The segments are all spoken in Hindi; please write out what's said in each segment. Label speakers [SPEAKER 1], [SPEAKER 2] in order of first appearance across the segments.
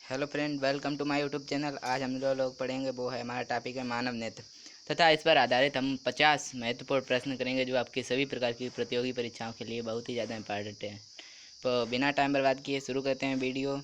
[SPEAKER 1] Hello friend, welcome to my YouTube channel. आज हम लोग पढ़ेंगे, वो है हमारा टॉपिक है मानव नेत्र तथा इस पर आधारित हम 50 महत्वपूर्ण प्रश्न करेंगे जो आपकी सभी प्रकार की प्रतियोगी परीक्षाओं के लिए बहुत ही ज़्यादा इंपॉर्टेंट है। तो बिना टाइम बर्बाद किए शुरू करते हैं वीडियो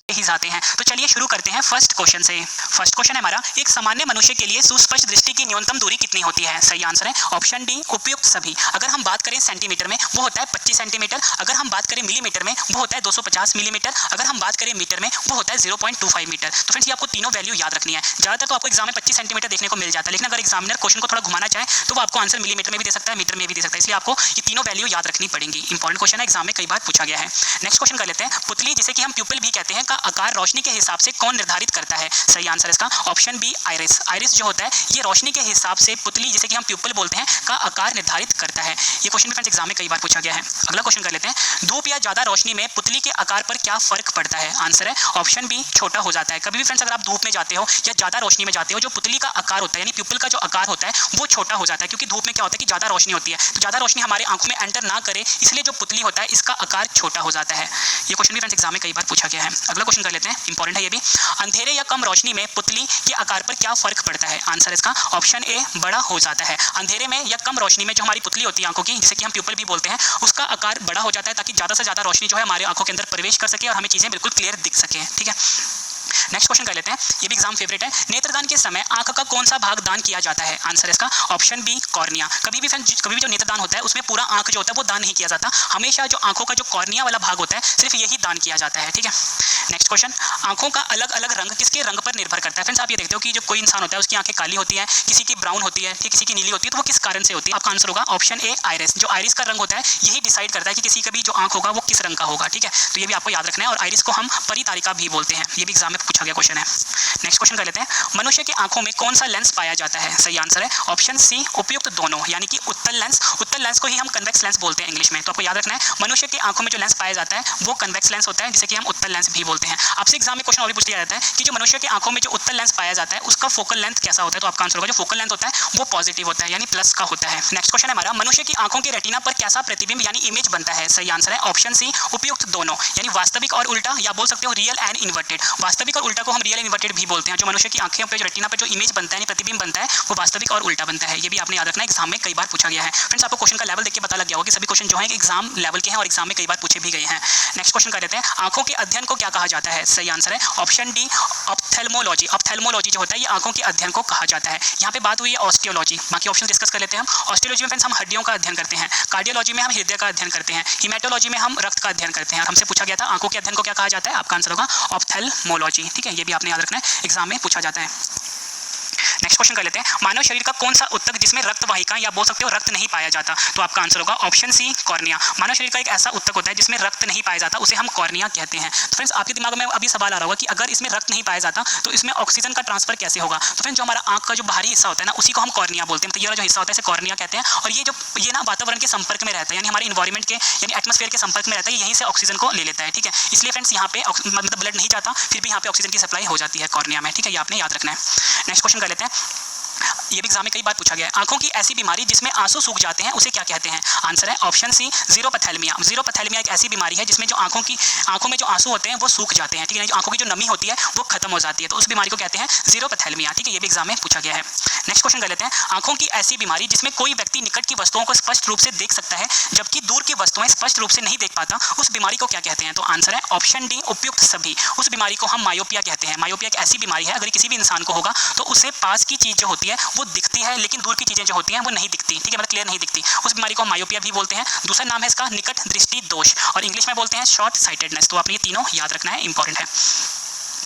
[SPEAKER 2] ही जाते हैं। तो चलिए शुरू करते हैं फर्स्ट क्वेश्चन से। फर्स्ट क्वेश्चन है हमारा, एक सामान्य मनुष्य के लिए सुस्पष्ट दृष्टि की न्यूनतम दूरी कितनी होती है? सही आंसर है ऑप्शन डी, उपयुक्त सभी। अगर हम बात करें सेंटीमीटर में वो होता है 25 सेंटीमीटर, अगर हम बात करें मिलीमीटर में वो होता है 250 मिलीमीटर, अगर हम बात करें मीटर में वो होता है 0.25 मीटर। तो फ्रेंड्स ये आपको तीनों वैल्यू याद रखनी है। ज़्यादातर तो आपको एग्जाम में 25 सेंटीमीटर देखने को मिल जाता है, लेकिन अगर एग्जामिनर क्वेश्चन को थोड़ा घुमाना चाहे तो वो आपको आंसर मिलीमीटर में भी दे सकता है, मीटर में भी दे सकता है, इसलिए आपको ये तीनों वैल्यू याद रखनी पड़ेंगी। इंपॉर्टेंट क्वेश्चन है, एग्जाम में कई बार पूछा गया है। नेक्स्ट क्वेश्चन कर लेते हैं, पुतली जिसे कि हम प्यूपिल भी कहते हैं का आकार रोशनी के हिसाब से कौन निर्धारित करता है? सही आंसर इसका ऑप्शन बी, आइरिस। आइरिस जो होता है ये रोशनी के हिसाब से पुतली जिसे कि हम प्यूपिल बोलते हैं का आकार निर्धारित करता है। ये क्वेश्चन भी फ्रेंड्स एग्जाम में कई बार पूछा गया है। अगला क्वेश्चन कर लेते हैं, धूप या ज्यादा रोशनी में पुतली के आकार पर क्या फर्क पड़ता है? आंसर है ऑप्शन बी, छोटा हो जाता है। कभी भी फ्रेंड्स अगर आप धूप में जाते हो या ज्यादा रोशनी में जाते हो, जो पुतली का आकार होता है यानी प्यूपिल का जो आकार होता है वो छोटा हो जाता है, क्योंकि धूप में क्या होता है कि ज्यादा रोशनी होती है, तो ज्यादा रोशनी हमारे आंखों में एंटर ना करे, इसलिए जो पुतली होता है इसका आकार छोटा हो जाता है। ये क्वेश्चन भी फ्रेंड्स एग्जाम में कई बार पूछा गया है। अगला क्वेश्चन कर लेते हैं, इंपॉर्टेंट है ये भी, अंधेरे या कम रोशनी में पुतली के आकार पर क्या फर्क पड़ता है? आंसर इसका ऑप्शन ए, बड़ा हो जाता है। अंधेरे में या कम रोशनी में जो हमारी पुतली होती है आंखों की, जिसे कि हम प्यूपिल भी बोलते हैं, उसका आकार बड़ा हो जाता है ताकि ज्यादा से ज्यादा रोशनी जो है हमारे आंखों के अंदर प्रवेश कर सके और हमें चीजें बिल्कुल क्लियर दिख सके। ठीक है, नेक्स्ट क्वेश्चन कर लेते हैं, ये भी एग्जाम फेवरेट है, नेत्रदान के समय आंख का कौन सा भाग दान किया जाता है? आंसर इसका ऑप्शन बी, कॉर्निया। कभी भी जो नेत्रदान होता है उसमें पूरा आंख जो होता है वो दान नहीं किया जाता, हमेशा जो आंखों का जो कॉर्निया वाला भाग होता है सिर्फ यही दान किया जाता है। ठीक है, नेक्स्ट क्वेश्चन, आंखों का अलग अलग रंग किसके रंग पर निर्भर करता है? फ्रेंड्स आप ये देखते हो कि जो कोई इंसान होता है उसकी आंखें काली होती है, किसी की ब्राउन होती है, किसी की नीली होती है, तो वो किस कारण से होती है? आपका आंसर होगा ऑप्शन ए, आइरिस। जो आइरिस का रंग होता है यही डिसाइड करता है कि किसी का भी जो आंख होगा वो किस रंग का होगा। ठीक है, तो ये भी आपको याद रखना है, और आइरिस को हम परितारिका भी बोलते हैं। ये भी एग्जाम में पूछा गया क्वेश्चन है। नेक्स्ट क्वेश्चन कर लेते हैं, मनुष्य की आंखों में कौन सा लेंस पाया जाता है? सही आंसर है ऑप्शन सी, उपयुक्त दोनों, यानी कि उत्तल लेंस। उत्तल लेंस को ही हम कन्वेक्स लेंस बोलते हैं इंग्लिश में, तो आपको याद रखना है मनुष्य की आंखों में जो लेंस पाया जाता है वो कन्वेक्स लेंस होता है, जिसे कि हम उत्तल लेंस भी बोलते हैं। आपसे एग्जाम में क्वेश्चन और भी पूछ लिया जाता है कि जो मनुष्य की आंखों में जो उत्तल लेंस पाया जाता है उसका फोकल लेंथ कैसा होता है? तो आपका आंसर होगा जो फोकल लेंथ होता है वो पॉजिटिव होता है, यानी प्लस का होता है। नेक्स्ट क्वेश्चन है हमारा, मनुष्य की आंखों की रेटिना पर कैसा प्रतिबिंब यानी इमेज बनता है? सही आंसर है ऑप्शन सी, उपयुक्त दोनों, यानी वास्तविक और उल्टा, या बोल सकते हो रियल एंड इन्वर्टेड। वास्तविक और उल्टा को हम रियल एंड इन्वर्टेड भी बोलते हैं। जो मनुष्य की आंखें पे जो रेटिना पर जो इमेज बनता है, प्रतिबिंब बनता है, वो वास्तविक और उल्टा बनता है। ये भी आपने याद रखना है, एग्जाम में कई बार पूछा गया है। फ्रेंड्स आपको क्वेश्चन का लेवल देख के पता लग गया होगा कि सभी क्वेश्चन जो हैं एग्जाम लेवल के हैं और एग्जाम में कई बार पूछे भी गए हैं। नेक्स्ट क्वेश्चन कर लेते हैं, आंखों के अध्ययन को क्या कहा जाता है? सही आंसर है ऑप्शन डी, ऑप्थेल्मोलॉजी। ऑप्थेल्मोलॉजी जो होता है ये आंखों के अध्ययन को कहा जाता है। यहाँ पे बात हुई है ऑस्टियोलॉजी, बाकी ऑप्शन डिस्कस कर लेते हैं हम। ऑस्टियोलॉजी में फ्रेंड्स हम हड्डियों का अध्ययन करते हैं, कार्डियोलॉजी में हम हृदय का अध्ययन करते हैं, हिमेटोलॉजी में हम रक्त का अध्ययन करते हैं। हमसे पूछा गया था आंखों के अध्ययन को क्या कहा जाता है, आपका आंसर होगा ऑप्थेल्मोलॉजी। ठीक है, ये भी आपने याद रखना है, एग्जाम में पूछा जाता है। नेक्स्ट क्वेश्चन कर लेते हैं, मानव शरीर का कौन सा ऊतक जिसमें रक्त वाहिका या बोल सकते हो रक्त नहीं पाया जाता? तो आपका आंसर होगा ऑप्शन सी, कॉर्निया। मानव शरीर का एक ऐसा ऊतक होता है जिसमें रक्त नहीं पाया जाता, उसे हम कॉर्निया कहते हैं। तो फ्रेंड्स आपके दिमाग में अभी सवाल आ रहा होगा कि अगर इसमें रक्त नहीं पाया जाता तो इसमें ऑक्सीजन का ट्रांसफर कैसे होगा? तो फ्रेंड्स जो हमारा आंख का जो बाहरी हिस्सा होता है ना, उसी को हम कॉर्निया बोलते हैं। तो ये वाला जो हिस्सा होता है इसे कॉर्निया कहते हैं, और ये ना वातावरण के संपर्क में रहता है, यानी हमारे इन्वायरमेंट के यानी एटमॉस्फेयर के संपर्क में रहता है, यहीं से ऑक्सीजन को ले लेता है। ठीक है, इसलिए फ्रेंड्स यहाँ पे मतलब ब्लड नहीं जाता, फिर भी यहाँ पे ऑक्सीजन की सप्लाई हो जाती है कॉर्निया में। ठीक है, ये आपने याद रखना है। नेक्स्ट क्वेश्चन कर लेते हैं, ये भी एग्जाम में कई बार पूछा गया है, आंखों की ऐसी बीमारी जिसमें आंसू सूख जाते हैं उसे क्या कहते हैं? आंसर है ऑप्शन सी, ज़ीरोपैथेल्मिया। ज़ीरोपैथेल्मिया एक ऐसी बीमारी है जिसमें जो आंखों में जो आंसू होते हैं वो सूख जाते हैं। ठीक है, जो आंखों की जो नमी होती है वो खत्म हो जाती है, तो उस बीमारी को कहते हैं ज़ीरोपैथेल्मिया। ठीक है, ये भी एग्जाम में पूछा गया है। नेक्स्ट क्वेश्चन कर लेते हैं, आंखों की ऐसी बीमारी जिसमें कोई व्यक्ति निकट की वस्तुओं को स्पष्ट रूप से देख सकता है जबकि दूर की वस्तुएं स्पष्ट रूप से नहीं देख पाता, उस बीमारी को क्या कहते हैं? तो आंसर है ऑप्शन डी, उपयुक्त सभी। उस बीमारी को हम मायोपिया कहते हैं। मायोपिया एक ऐसी बीमारी है, अगर किसी भी इंसान को होगा तो उसे पास की चीज जो होती है वो दिखती है, लेकिन दूर की चीजें जो होती हैं वो नहीं दिखती। ठीक है, मतलब क्लियर नहीं दिखती, उस बीमारी को मायोपिया भी बोलते हैं। दूसरा नाम है इसका निकट दृष्टि दोष, और इंग्लिश में बोलते हैं शॉर्ट साइटेडनेस। तो आपने ये तीनों याद रखना है, इंपॉर्टेंट है।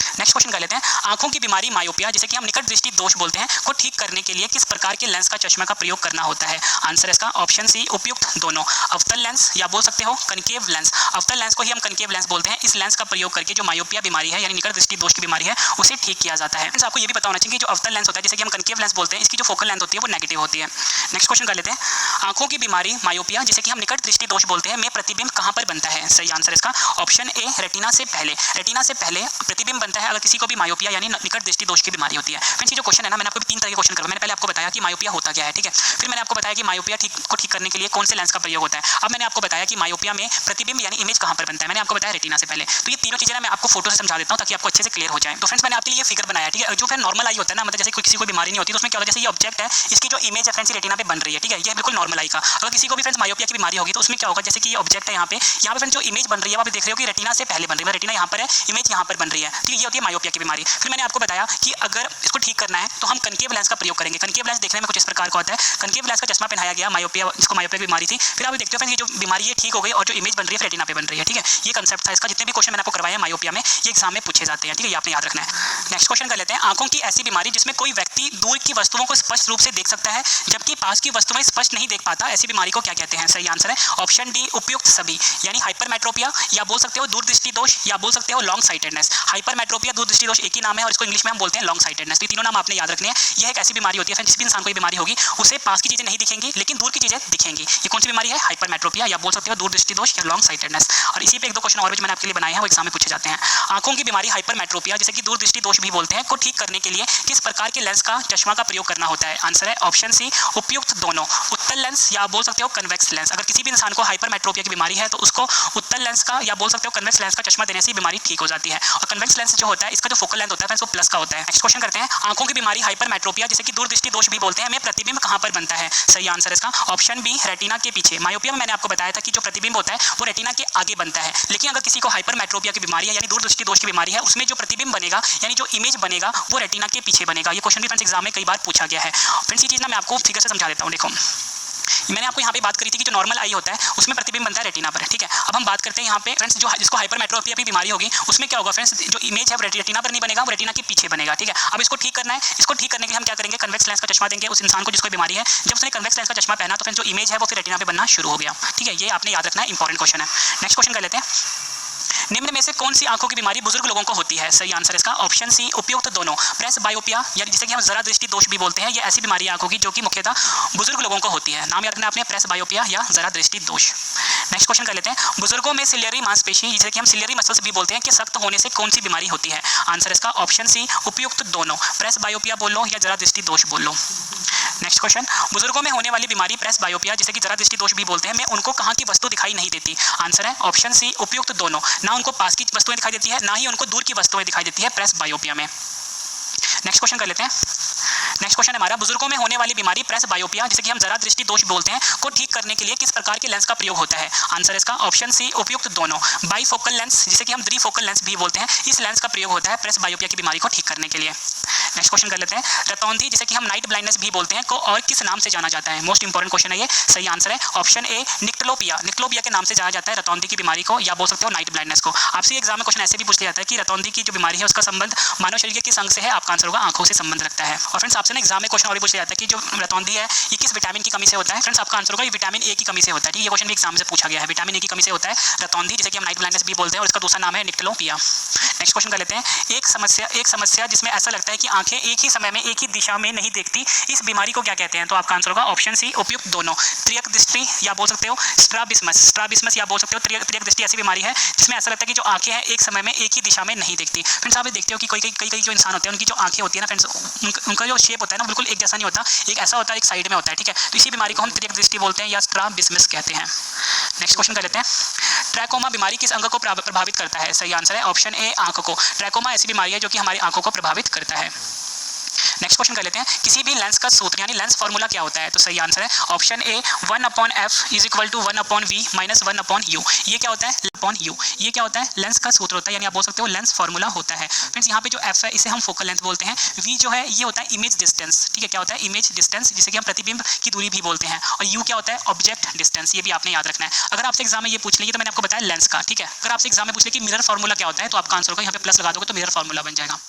[SPEAKER 2] नेक्स्ट क्वेश्चन कर लेते हैं, आंखों की बीमारी मायोपिया जिसे कि हम निकट दृष्टि दोष बोलते हैं को ठीक करने के लिए किस प्रकार के लेंस का चश्मा का प्रयोग करना होता है? आंसर इसका ऑप्शन सी, उपयुक्त दोनों, अवतल लेंस या बोल सकते हो कनकेव लेंस। अवतल लेंस को ही हम कनकेव लेंस बोलते हैं। इस लेंस का प्रयोग करके जो मायोपिया बीमारी है यानी निकट दृष्टि दोष की बीमारी है उसे ठीक किया जाता है। आपको ये भी पता होना चाहिए कि जो अवतल लेंस होता है जिसे कि हम कनकेव लेंस बोलते हैं, इसकी जो फोकल लेंथ होती है वो नेगेटिव होती है। नेक्स्ट क्वेश्चन कर लेते हैं, आंखों की बीमारी मायोपिया जिसे कि हम निकट दृष्टि दोष बोलते हैं में प्रतिबिंब कहां पर बनता है? सही आंसर इसका ऑप्शन ए, रेटिना से पहले। रेटिना से पहले प्रतिबिंब बनता है अगर किसी को भी मायोपिया यानी निकट दृष्टि दोष की बीमारी होती है। फ्रेंड्स, ये जो क्वेश्चन है ना, मैंने आपको 3 तरह के क्वेश्चन करवाए। मैंने पहले आपको बताया कि मायोपिया होता क्या है, ठीक है। फिर मैंने आपको बताया कि मायोपिया को ठीक करने के लिए कौन से लेंस का प्रयोग होता है। अब मैंने आपको बताया कि मायोपिया में प्रतिबिंब यानी इमेज कहाँ पर बनता है। मैंने आपको बताया रेटिना से पहले। तो ये तीनों चीजें ना मैं आपको फोटो से समझा देता हूँ ताकि आपको अच्छे से क्लियर हो जाए। तो फ्रेंड्स, मैंने आपके लिए फिगर बनाया, ठीक है। जो फिर नॉर्मल आई होता है ना, मतलब जैसे किसी को बीमारी नहीं होती तो उसमें क्या होता है, जैसे ये ऑब्जेक्ट है, इसकी जो इमेज है फ्रेंड्स रेटिना पे बन रही है, ठीक है। ये बिल्कुल नॉर्मल आई का। अगर किसी को भी फ्रेंड्स मायोपिया की बीमारी होगी तो उसमें क्या होगा, जैसे कि ये ऑब्जेक्ट है यहाँ पे फ्रेंड्स जो इमेज बन रही है वो आप देख रहे हो कि रेटिना से पहले बन रही है। रेटिना यहाँ पर है, इमेज यहाँ पर बन रही है, ठीक है। ये होती है मायोपिया की बीमारी। फिर मैंने आपको बताया कि अगर इसको ठीक करना है तो हम कनकेव लेंस का प्रयोग करेंगे। कनकेव लेंस देखने में कुछ इस प्रकार का होता है। कनकेव लेंस का चश्मा पहनाया गया मायोपिया, जिसको मायोपिया की बीमारी थी। फिर आप देखते हो फ्रेंड्स ये जो बीमारी है ठीक हो गई और जो इमेज बन रही है रेटिना पे बन रही है, ठीक है। ये कंसेप्ट था इसका। जितने भी क्वेश्चन मैंने आपको करवाए हैं मायोपिया में, ये एग्जाम में पूछे जाते हैं, ठीक है। ये आपने याद रखना है। नेक्स्ट क्वेश्चन कर लेते हैं। आंखों की ऐसी बीमारी जिसमें कोई व्यक्ति दूर की वस्तुओं को स्पष्ट रूप से देख सकता है जबकि पास की वस्तुएं स्पष्ट नहीं देख पाता, ऐसी बीमारी को क्या कहते हैं। सही आंसर है ऑप्शन डी, उपयुक्त सभी, यानी हाइपरमेट्रोपिया या बोल सकते हो दूरदृष्टि दोष या बोल सकते हो लॉन्ग साइटेडनेस। हाइपरमेट्रोपिया, दूरदृष्टि दोष एक ही नाम है और इसको इंग्लिश में हम बोलते हैं लॉन्ग साइटेडनेस। तो ये तीनों नाम आपने याद रखने हैं। यह एक ऐसी बीमारी होती है जिस भी इंसान को बीमारी होगी उसे पास की चीजें नहीं दिखेंगी लेकिन दूर की चीजें दिखेंगी। ये कौन सी बीमारी है, हाइपरमेट्रोपिया या बोल सकते हो दूरदृष्टि दोष या लॉन्ग साइटेडनेस। और इसी पे एक दो क्वेश्चन और भी मैंने आपके लिए बनाए हैं, वो एग्जाम में पूछे जाते हैं। आंखों की बीमारी हाइपरमेट्रोपिया जिसे कि दूरदृष्टि दोष भी बोलते हैं को ठीक करने के लिए किस प्रकार के लेंस का चश्मा का प्रयोग करना होता है। आंसर है ऑप्शन सी, उपयुक्त दोनों, उत्तल लेंस या बोल सकते हो कन्वेक्स लेंस। अगर किसी भी इंसान को हाइपरमेट्रोपिया की बीमारी है तो उसको उत्तल लेंस का या बोल सकते हो कन्वेक्स लेंस का चश्मा देने से बीमारी ठीक हो जाती है। और कन्वेक्स लेंस जो होता है इसका जो फोकल लेंथ होता है वो प्लस का होता है। नेक्स्ट क्वेश्चन करते हैं। आंखों की बीमारी हाइपरमेट्रोपिया जिसे कि दूरदृष्टि दोष भी बोलते हैं में प्रतिबिंब कहां पर बनता है। सही आंसर इसका ऑप्शन बी, रेटिना के पीछे। मायोपिया में मैंने आपको बताया था कि जो प्रतिबिंब होता है वो रेटिना के आगे बनता है, लेकिन अगर किसी को हाइपरमेट्रोपिया की बीमारी है यानी दूरदृष्टि दोष की बीमारी है उसमें जो प्रतिबिंब बनेगा यानी जो इमेज बनेगा वो रेटिना के पीछे बनेगा। ये क्वेश्चन भी फ्रेंड्स एग्जाम में कई बार पूछा गया है। फ्रेंड्स ये चीज ना मैं आपको फिगर से समझा देता हूँ। देखो मैंने आपको यहाँ पे बात करी थी कि जो नॉर्मल आई होता है उसमें प्रतिबिंब बनता है रेटिना पर, ठीक है। अब हम बात करते हैं यहाँ पे फ्रेंड्स जो जिसको हाइपरमेट्रोपिया की बीमारी होगी उसमें क्या होगा फ्रेंड्स, जो इमेज है रेटिना पर नहीं बनेगा, वो रेटिना के पीछे बनेगा, ठीक है। अब इसको ठीक करना है, इसको ठीक करने के लिए हम क्या करेंगे, कन्वेक्स लेंस का चश्मा देंगे उस इंसान को जिसको बीमारी है। जब उसने कन्वेक्स लेंस का चश्मा पहना तो फ्रेंड्स जो इमेज है वो फिर रेटिना पे बनना शुरू हो गया, ठीक है। ये आपने याद रखना है, इंपॉर्टेंट क्वेश्चन है। नेक्स्ट क्वेश्चन कर लेते हैं। निम्न में से कौन सी आंखों की बीमारी बुजुर्ग लोगों को होती है। सही आंसर इसका ऑप्शन सी, उपयुक्त दोनों। प्रेस बायोपिया यानी जिसे कि हम जरा दृष्टि दोष भी बोलते हैं, ये ऐसी बीमारी आंखों की जो कि मुख्यतः बुजुर्ग लोगों को होती है। नाम याद रखना आपने, प्रेस बायोपिया या जरा दृष्टि दोष। नेक्स्ट क्वेश्चन कर लेते हैं। बुजुर्गों में सिलियरी मांसपेशी जिसे कि हम सिलियरी मसल्स भी बोलते हैं कि सख्त होने से कौन सी बीमारी होती है। आंसर इसका ऑप्शन सी, उपयुक्त दोनों। प्रेस बायोपिया बोल लो या जरा दृष्टि दोष बोल लो। Next question. बुजुर्गों में होने वाली बीमारी प्रेस बायोपिया जिसे कि जरा दृष्टि दोष भी बोलते हैं में उनको कहाँ की वस्तु दिखाई नहीं देती। आंसर है ऑप्शन सी, उपयुक्त दोनों। ना उनको पास की वस्तुएं दिखाई देती है ना ही उनको दूर की वस्तुएं दिखाई देती है प्रेस बायोपिया में। नेक्स्ट क्वेश्चन कर लेते हैं। नेक्स्ट क्वेश्चन है हमारा, बुजुर्गों में होने वाली बीमारी प्रेस बायोपिया जिसे कि हम जरा दृष्टि दोष बोलते हैं को ठीक करने के लिए किस प्रकार के लेंस का प्रयोग होता है। आंसर इसका ऑप्शन सी, उपयुक्त दोनों। बाईफोकल लेंस जिसे कि हम द्विफोकल लेंस भी बोलते हैं, इस लेंस का प्रयोग होता है प्रेस बायोपिया की बीमारी को ठीक करने के लिए। नेक्स्ट क्वेश्चन कर लेते हैं। रतौंधी जिसे कि हम नाइट ब्लाइंडनेस भी बोलते हैं को और किस नाम से जाना जाता है। मोस्ट इंपॉर्टेंट क्वेश्चन है ये। सही आंसर है ऑप्शन ए, निक्टलोपिया। निक्टलोपिया के नाम से जाना जाता है रतौंधी की बीमारी को या बोल सकते हो नाइट ब्लाइंडनेस को। आपसे एग्जाम में क्वेश्चन ऐसे भी पूछ लिया जाता है कि रतौंधी की जो बीमारी है उसका संबंध मानव शरीर के किस अंग से है। आपका आंसर होगा आंखों से संबंध रखता है। और फ्रेंड्स आपसे ना एग्जाम में क्वेश्चन और भी पूछ लिया जाता है कि जो रतौंधी है ये किस विटामिन की कमी से होता है। फ्रेंड्स आपका आंसर होगा ये विटामिन ए की कमी से होता है। ये क्वेश्चन भी एग्जाम से पूछा गया है। विटामिन ए की कमी से होता है रतौंधी जिसे कि हम नाइट ब्लाइंडनेस भी बोलते हैं और इसका दूसरा नाम है निक्टलोपिया। नेक्स्ट क्वेश्चन कर लेते हैं। एक समस्या जिसमें ऐसा लगता है कि आंखें एक ही समय में एक ही दिशा में नहीं देखती, इस बीमारी को क्या कहते हैं। तो आपका आंसर होगा ऑप्शन सी, उपयुक्त दोनों। त्रियक दृष्टि या बोल सकते हो स्ट्राबिस्मस। स्ट्राबिस्मस या बोल सकते हो त्रियक दृष्टि ऐसी बीमारी है जिसमें ऐसा लगता है कि जो आंखें हैं एक समय में एक ही दिशा में नहीं देखती। फ्रेंड्स आप देखते हो कि कई जो इंसान होते हैं उनकी जो आंखें होती है ना फ्रेंड्स, उनका जो शेप होता है ना बिल्कुल एक जैसा नहीं होता, एक ऐसा होता है एक साइड में होता है, ठीक है। तो इसी बीमारी को हम त्रियक दृष्टि बोलते हैं या स्ट्राबिस्मस कहते हैं। नेक्स्ट क्वेश्चन कर लेते हैं। ट्रैकोमा बीमारी किस अंग को प्रभावित करता है। सही आंसर है ऑप्शन ए, आंख को। ट्रैकोमा ऐसी बीमारी है जो कि हमारी आंखों को प्रभावित करता है। नेक्स्ट क्वेश्चन कर लेते हैं। किसी भी लेंस का सूत्र यानी लेंस फार्मूला क्या होता है। तो सही आंसर है ऑप्शन ए, 1/f = 1/v - 1/u। ये क्या होता है, u। ये क्या होता है, लेंस का सूत्र होता है यानी आप बोल सकते हो लेंस फार्मूला होता है। फ्रेंड्स यहाँ पे जो f है इसे हम फोकल लेंथ बोलते हैं। v जो है ये होता है इमेज डिस्टेंस, ठीक है। क्या होता है, इमेज डिस्टेंस जिसे कि हम प्रतिबिंब की दूरी भी बोलते हैं। और u क्या होता है, ऑब्जेक्ट डिस्टेंस। ये भी आपने याद रखना है। अगर आपसे एग्जाम में ये पूछ लेंगे तो मैंने आपको बताया लेंस का, ठीक है। अगर आपसे एग्जाम में पूछ ले कि मिरर फार्मूला क्या होता है तो आपका आंसर होगा यहाँ पे प्लस लगा दोगे तो मिरर फार्मूला बन जाएगा।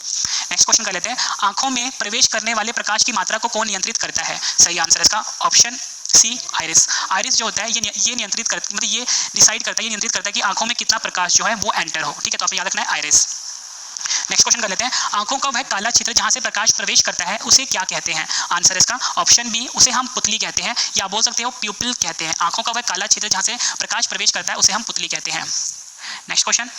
[SPEAKER 2] नेक्स्ट क्वेश्चन कर लेते हैं। आंखों में प्रवेश करने वाले प्रकाश की मात्रा को कौन नियंत्रित करता है। सही आंसर इसका ऑप्शन सी, आइरिस। आइरिस जो होता है ये नियंत्रित करता है, मतलब ये डिसाइड करता है, ये नियंत्रित करता है कि आंखों में कितना प्रकाश जो है वो एंटर हो, ठीक है। तो आपने याद रखना है आइरिस। नेक्स्ट क्वेश्चन कर लेते हैं। आंखों का वह काला छिद्र जहां से प्रकाश प्रवेश करता है उसे क्या कहते हैं। आंसर इसका ऑप्शन बी, उसे हम पुतली कहते हैं या बोल सकते हो प्यूपिल कहते हैं। आंखों का वह काला छिद्र जहां से प्रकाश प्रवेश करता है उसे हम पुतली कहते हैं। Next question.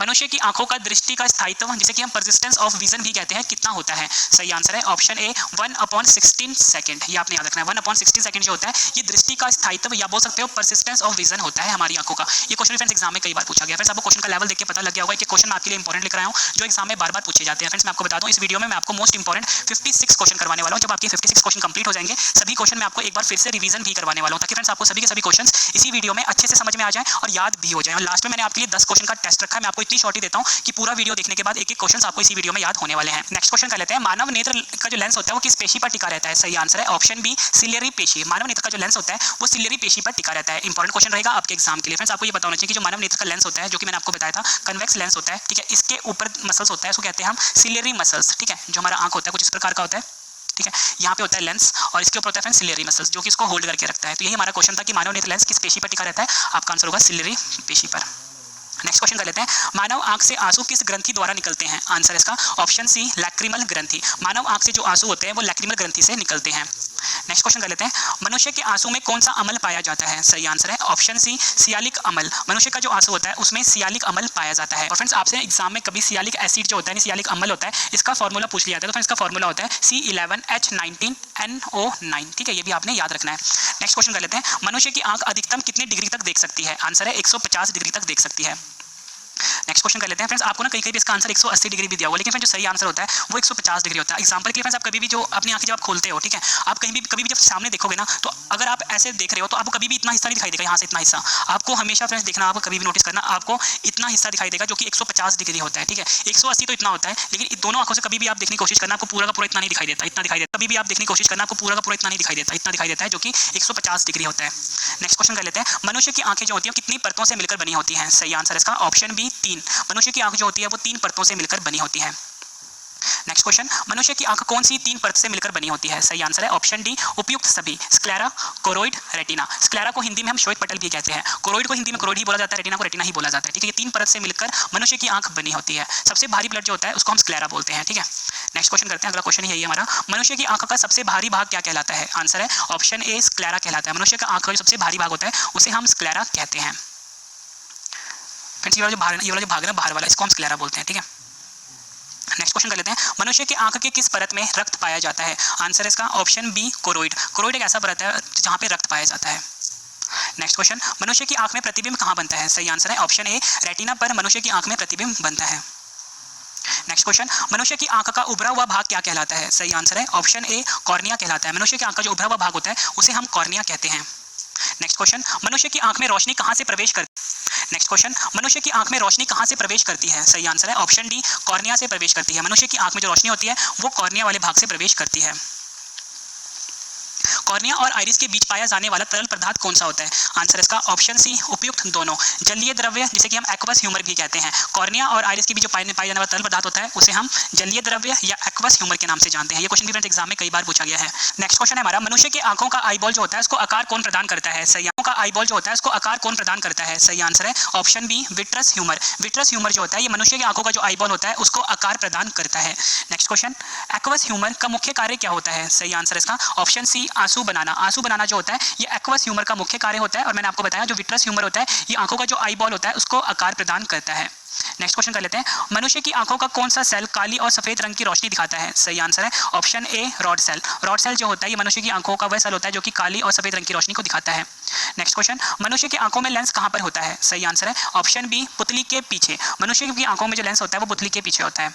[SPEAKER 2] मनुष्य की आंखों का दृष्टि का स्थायित्व जिसे कि हम परसिस्टेंस ऑफ विजन भी कहते हैं कितना होता है? सही आंसर है ऑप्शन ए 1/16 सेकंड। ये आपने याद रखना है, 1/16 सेकंड जो होता है ये दृष्टि का स्थायित्व या बोल सकते हो परसिस्टेंस ऑफ विजन होता है हमारी आंखों का। ये क्वेश्चन फ्रेंड्स एग्जाम में कई बार पूछा गया। फ्रेंड्स आपको क्वेश्चन का लेवल देख के पता लग गया होगा कि क्वेश्चन मैं आपके लिए इंपॉर्टेंट लिख रहा हूं जो एग्जाम में बार बार पूछे जाते हैं। फ्रेंड्स मैं आपको बता दूं इस वीडियो में मैं आपको मोस्ट इंपॉर्टेंट 56 क्वेश्चन करवाने वाला हूं। जब आपके 56 क्वेश्चन कंप्लीट हो जाएंगे सभी क्वेश्चन मैं आपको एक बार फिर से रिवीजन भी करवाने वाला हूं ताकि फ्रेंड्स आपको सभी के सभी क्वेश्चन इसी वीडियो में अच्छे से समझ में आ जाएं और याद भी हो जाएं। और लास्ट में मैंने आपके लिए 10 क्वेश्चन का टेस्ट रखा है। मैं आपको इतनी शॉर्ट ही देता हूं कि पूरा वीडियो देखने के बाद एक एक क्वेश्चन आपको इसी वीडियो में याद होने वाले हैं। नेक्स्ट क्वेश्चन कर लेते हैं, मानव नेत्र का जो लेंस होता है वो किस पेशी पर टिका रहता है? सही आंसर है ऑप्शन बी सिलियरी पेशी। मानव नेत्र का जो लेंस होता है वो सिलियरी पेशी पर टिका रहता है। इंपॉर्टेंट क्वेश्चन रहेगा आपके एग्जाम के लिए। फ्रेंड्स आपको ये बताना चाहिए कि जो मानव नेत्र का लेंस होता है जो कि मैंने आपको बताया था कन्वेक्स लेंस होता है, ठीक है, इसके ऊपर मसल्स होता है उसको कहते हैं हम सिलियरी मसल्स, ठीक है। जो हमारा आंख होता है कुछ इस प्रकार का होता है, ठीक है, यहाँ पे होता है लेंस और इसके ऊपर होता है सिलियरी मसल्स जो कि इसको होल्ड करके रखता है। तो यही हमारा क्वेश्चन था कि मानव नेत्र लेंस किस पेशी पर टिका रहता है? आपका आंसर होगा सिलियरी पेशी पर। नेक्स्ट क्वेश्चन कर लेते हैं, मानव आंख से आंसू किस ग्रंथि द्वारा निकलते हैं? आंसर इसका ऑप्शन सी लैक्रिमल ग्रंथि। मानव आंख से जो आंसू होते हैं वो लैक्रिमल ग्रंथि से निकलते हैं। नेक्स्ट क्वेश्चन कर लेते हैं, मनुष्य के आंसू में कौन सा अम्ल पाया जाता है? सही आंसर है ऑप्शन सी सियालिक अम्ल। मनुष्य का जो आंसू होता है उसमें सियालिक अम्ल पाया जाता है। और फ्रेंड्स आपसे एग्जाम में कभी सियालिक एसिड जो होता है सियालिक अम्ल होता है इसका फॉर्मूला पूछ लिया जाता है। तो इसका फॉर्मूला होता है C11H19NO9, ठीक है, ये भी आपने याद रखना है। नेक्स्ट क्वेश्चन कर लेते हैं, मनुष्य की आंख अधिकतम कितने डिग्री तक देख सकती है? आंसर है 150 डिग्री तक देख सकती है। नेक्स्ट क्वेश्चन कर लेते हैं फ्रेंड्स, आपको ना कहीं कहीं भी इसका आंसर 180 डिग्री भी दिया हुआ, लेकिन फ्रेंड्स जो सही आंसर होता है वो 150 डिग्री होता है। एग्जांपल के लिए फ्रेंड्स आप कभी भी जो अपनी आंखें जब आप खोलते हो, ठीक है, आप कभी भी जब सामने देखोगे ना तो अगर आप ऐसे देख रहे हो तो आपको कभी भी इतना हिस्सा नहीं दिखाई देगा, यहाँ से इतना हिस्सा आपको हमेशा फ्रेंड्स देखना, आपको कभी भी नोटिस करना आपको इतना हिस्सा दिखाई देगा जो कि 150 डिग्री होता है, ठीक है। 180 तो इतना होता है, लेकिन दोनों आंखों से कभी भी आप देखने की कोशिश करना आपको पूरा का पूरा इतना नहीं दिखाई देता, इतना दिखाई देता। कभी भी आप देखने की कोशिश करना आपको पूरा का पूरा इतना नहीं दिखाई देता, इतना दिखाई देता है जो कि 150 डिग्री होता है। नेक्स्ट क्वेश्चन कर लेते हैं, मनुष्य की आंखें जो होती है कितनी परतों से मिलकर बनी होती हैं? सही आंसर इसका ऑप्शन बी 3। मनुष्य की आंख जो होती है वो 3 परतों से मिलकर बनी होती है। नेक्स्ट क्वेश्चन, मनुष्य की आंख कौन सी 3 परत से मिलकर बनी होती है? सही आंसर है ऑप्शन डी उपयुक्त सभी, स्क्लेरा, कोरोइड, रेटिना। स्क्लेरा को हिंदी में हम श्वेत पटल भी कहते हैं, कोरोइड को हिंदी में कोरोइड ही बोला जाता है, रेटिना को रेटिना ही बोला जाता है, ठीक है। ये 3 परत से मिलकर मनुष्य की आंख बनी होती है। सबसे भारी ब्लड जो होता है उसको हम स्क्लेरा बोलते हैं, ठीक है। नेक्स्ट क्वेश्चन करते हैं, अगला क्वेश्चन यही है हमारा, मनुष्य की आंख का सबसे भारी भाग क्या कहलाता है? आंसर है ऑप्शन ए स्क्लेरा कहलाता है। मनुष्य का आंख का जो सबसे भारी भाग होता है उसे हम स्क्लेरा कहते हैं। फ्रेंड्स ये वाला जो भाग है ना बाहर वाला, इसको हम स्क्लेरा बोलते हैं, ठीक है। नेक्स्ट क्वेश्चन कर लेते हैं, मनुष्य की आंख के किस परत में रक्त पाया जाता है? आंसर इसका ऑप्शन बी कोरोइड। कोरोइड एक ऐसा परत है जहां पे रक्त पाया जाता है। नेक्स्ट क्वेश्चन, मनुष्य की आंख में प्रतिबिंब कहां बनता है? सही आंसर है ऑप्शन ए रेटिना पर मनुष्य की आंख में प्रतिबिंब बनता है। नेक्स्ट क्वेश्चन, मनुष्य की आंख का उभरा हुआ भाग क्या कहलाता है? सही आंसर है ऑप्शन ए कॉर्निया कहलाता है। मनुष्य की आंख का जो उभरा हुआ भाग होता है उसे हम कॉर्निया कहते हैं। नेक्स्ट क्वेश्चन, मनुष्य की आंख में रोशनी कहां से प्रवेश करती है? नेक्स्ट क्वेश्चन, मनुष्य की आंख में रोशनी कहां से प्रवेश करती है? सही आंसर है ऑप्शन डी कॉर्निया से प्रवेश करती है। मनुष्य की आंख में जो रोशनी होती है वो कॉर्निया वाले भाग से प्रवेश करती है। कॉर्निया और आइरिस के बीच पाया जाने वाला तरल पदार्थ कौन सा होता है? आंसर इसका ऑप्शन सी उपयुक्त दोनों, जलीय द्रव्य जिसे कि हम एक्वस ह्यूमर भी कहते हैं। कॉर्निया और आइरिस के बीच जो पाया जाने वाला तरल पदार्थ होता है उसे हम जलीय द्रव्य या एक्वस ह्यूमर के नाम से जानते हैं। ये क्वेश्चन भी फ्रेंड्स एग्जाम में कई बार पूछा गया है। नेक्स्ट क्वेश्चन है हमारा, मनुष्य की आंखों का आईबॉल जो होता है उसको आकार कौन प्रदान करता है? सही, आंखों का आईबॉल जो होता है उसको आकार कौन प्रदान करता है? सही आंसर है option B vitreous humour. Vitreous humour जो होता है ये मनुष्य की आंखों का जो आईबॉल होता है उसको आकार प्रदान करता है। नेक्स्ट क्वेश्चन, एक्वस ह्यूमर का मुख्य कार्य क्या होता है? सही आंसर इसका ऑप्शन सी आंसू बनाना। आंसू बनाना जो होता है ये एक्वस ह्यूमर का मुख्य कार्य होता है। और मैंने आपको बताया जो विट्रस ह्यूमर होता है ये आंखों का जो आईबॉल होता है उसको आकार प्रदान करता है। नेक्स्ट क्वेश्चन कर लेते हैं, मनुष्य की आंखों का कौन सा सेल काली और सफेद रंग की रोशनी दिखाता है? सही आंसर है option A rod cell. Rod cell जो होता है ये मनुष्य की आंखों का वह सेल होता है जो कि काली और सफेद रंग की रोशनी को दिखाता है। नेक्स्ट क्वेश्चन, मनुष्य की आंखों में लेंस कहां पर होता है? सही आंसर है ऑप्शन बी पुतली के पीछे। मनुष्य की आंखों में जो लेंस होता है वो पुतली के पीछे होता है।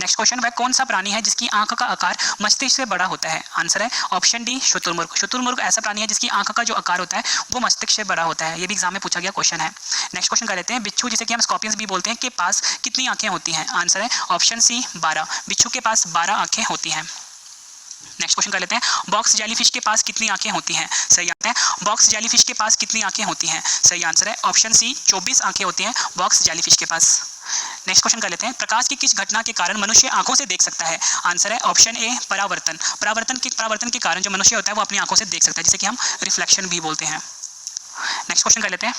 [SPEAKER 2] नेक्स्ट क्वेश्चन, वह कौन सा प्राणी है जिसकी आंख का आकार मस्तिष्क से बड़ा होता है? आंसर है ऑप्शन डी शुतुरमुर्ग। शुतुरमुर्ग ऐसा प्राणी है जिसकी आंख का जो आकार होता है वो मस्तिष्क से बड़ा होता है। ये भी एग्जाम में पूछा गया क्वेश्चन है। नेक्स्ट क्वेश्चन कर लेते हैं, बिच्छू जिसे कि हम स्कॉर्पियंस भी बोलते हैं के पास कितनी आंखें होती हैं? आंसर है ऑप्शन सी 12। बिच्छू के पास 12 आंखें होती हैं। नेक्स्ट क्वेश्चन कर लेते हैं, बॉक्स जेलीफिश के पास कितनी आंखें होती हैं? सही आंसर है बॉक्स जेलीफिश के पास कितनी आंखें होती हैं? सही आंसर है ऑप्शन सी 24 आंखें होती हैं बॉक्स जेलीफिश के पास। नेक्स्ट क्वेश्चन कर लेते हैं, प्रकाश की किस घटना के कारण मनुष्य आंखों से देख सकता है? आंसर है ऑप्शन ए परावर्तन। परावर्तन के कारण जो मनुष्य होता है वो अपनी आंखों से देख सकता है जिसे कि हम रिफ्लेक्शन भी बोलते हैं। नेक्स्ट क्वेश्चन कर लेते हैं,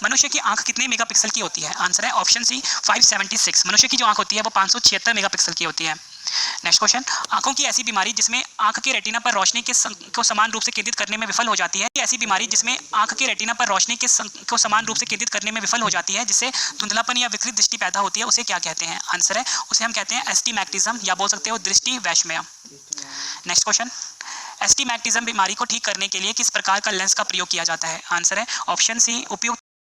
[SPEAKER 2] मनुष्य की आंख कितने मेगापिक्सल की होती है? आंसर है ऑप्शन सी 576। मनुष्य की जो आंख होती है वो 576 मेगापिक्सल की होती है। नेक्स्ट क्वेश्चन, आंखों की ऐसी बीमारी जिसमें आंख के रेटिना पर रोशनी को समान रूप से केंद्रित करने में विफल हो जाती है, ऐसी बीमारी जिसमें आंख के रेटिना पर रोशनी को समान रूप से केंद्रित करने में विफल हो जाती है, जिससे धुंधलापन या विकृत दृष्टि पैदा होती है, उसे क्या कहते हैं? आंसर है उसे हम कहते हैं एस्टिमैग्मेटिज्म या बोल सकते हो दृष्टि वैषम्य। नेक्स्ट क्वेश्चन, एस्टिमैग्मेटिज्म बीमारी को ठीक करने के लिए किस प्रकार का लेंस का प्रयोग किया जाता है? आंसर है ऑप्शन सी उपयुक्त